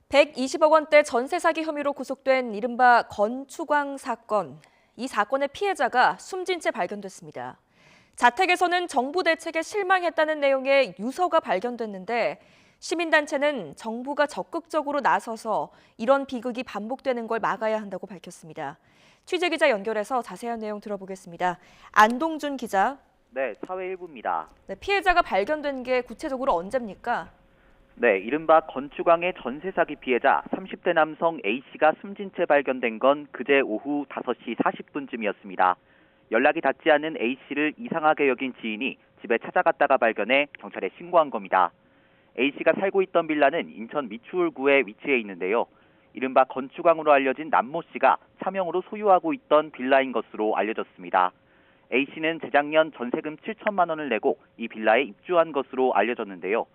120억 원대 전세 사기 혐의로 구속된 이른바 건축왕 사건. 이 사건의 피해자가 숨진 채 발견됐습니다. 자택에서는 정부 대책에 실망했다는 내용의 유서가 발견됐는데 시민단체는 정부가 적극적으로 나서서 이런 비극이 반복되는 걸 막아야 한다고 밝혔습니다. 취재기자 연결해서 자세한 내용 들어보겠습니다. 안동준 기자. 네, 사회일부입니다. 네, 피해자가 발견된 게 구체적으로 언제입니까? 네, 이른바 건축왕의 전세 사기 피해자 30대 남성 A씨가 숨진 채 발견된 건 그제 오후 5시 40분쯤이었습니다. 연락이 닿지 않는 A씨를 이상하게 여긴 지인이 집에 찾아갔다가 발견해 경찰에 신고한 겁니다. A씨가 살고 있던 빌라는 인천 미추홀구에 위치해 있는데요. 이른바 건축왕으로 알려진 남모씨가 차명으로 소유하고 있던 빌라인 것으로 알려졌습니다. A씨는 재작년 전세금 7천만 원을 내고 이 빌라에 입주한 것으로 알려졌는데요.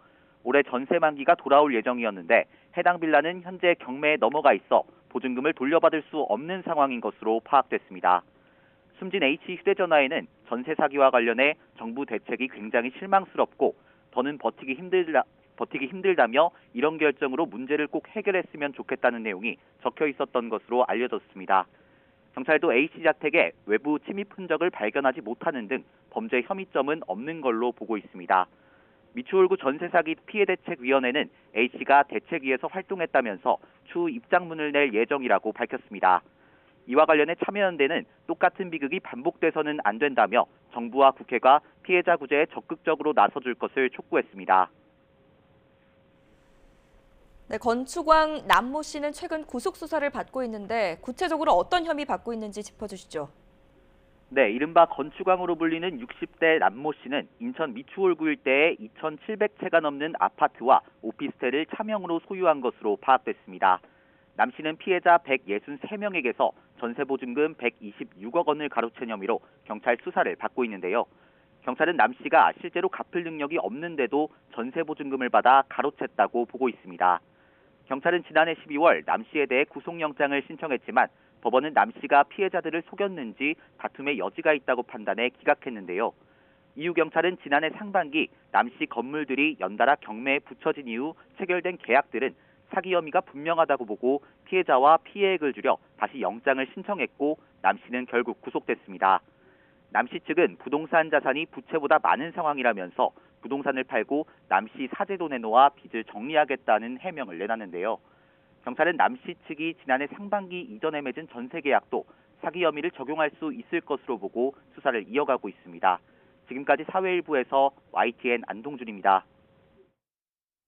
올해 전세 만기가 돌아올 예정이었는데 해당 빌라는 현재 경매에 넘어가 있어 보증금을 돌려받을 수 없는 상황인 것으로 파악됐습니다. 숨진 A씨 휴대전화에는 전세 사기와 관련해 정부 대책이 굉장히 실망스럽고 더는 버티기 힘들다며 이런 결정으로 문제를 꼭 해결했으면 좋겠다는 내용이 적혀 있었던 것으로 알려졌습니다. 경찰도 A씨 자택에 외부 침입 흔적을 발견하지 못하는 등 범죄 혐의점은 없는 걸로 보고 있습니다. 미추홀구 전세사기 피해대책위원회는 A씨가 대책위에서 활동했다면서 추후 입장문을 낼 예정이라고 밝혔습니다. 이와 관련해 참여연대는 똑같은 비극이 반복돼서는 안 된다며 정부와 국회가 피해자 구제에 적극적으로 나서줄 것을 촉구했습니다. 네, 건축왕 남모 씨는 최근 구속 수사를 받고 있는데 구체적으로 어떤 혐의 받고 있는지 짚어주시죠. 네, 이른바 건축왕으로 불리는 60대 남모 씨는 인천 미추홀구 일대에 2,700채가 넘는 아파트와 오피스텔을 차명으로 소유한 것으로 파악됐습니다. 남 씨는 피해자 163명에게서 전세보증금 126억 원을 가로챈 혐의로 경찰 수사를 받고 있는데요. 경찰은 남 씨가 실제로 갚을 능력이 없는데도 전세보증금을 받아 가로챘다고 보고 있습니다. 경찰은 지난해 12월 남 씨에 대해 구속영장을 신청했지만 법원은 남 씨가 피해자들을 속였는지 다툼의 여지가 있다고 판단해 기각했는데요. 이후 경찰은 지난해 상반기 남 씨 건물들이 연달아 경매에 붙여진 이후 체결된 계약들은 사기 혐의가 분명하다고 보고 피해자와 피해액을 줄여 다시 영장을 신청했고 남 씨는 결국 구속됐습니다. 남 씨 측은 부동산 자산이 부채보다 많은 상황이라면서 부동산을 팔고 남 씨 사제도 내놓아 빚을 정리하겠다는 해명을 내놨는데요. 경찰은 남 씨 측이 지난해 상반기 이전에 맺은 전세 계약도 사기 혐의를 적용할 수 있을 것으로 보고 수사를 이어가고 있습니다. 지금까지 사회일부에서 YTN 안동준입니다.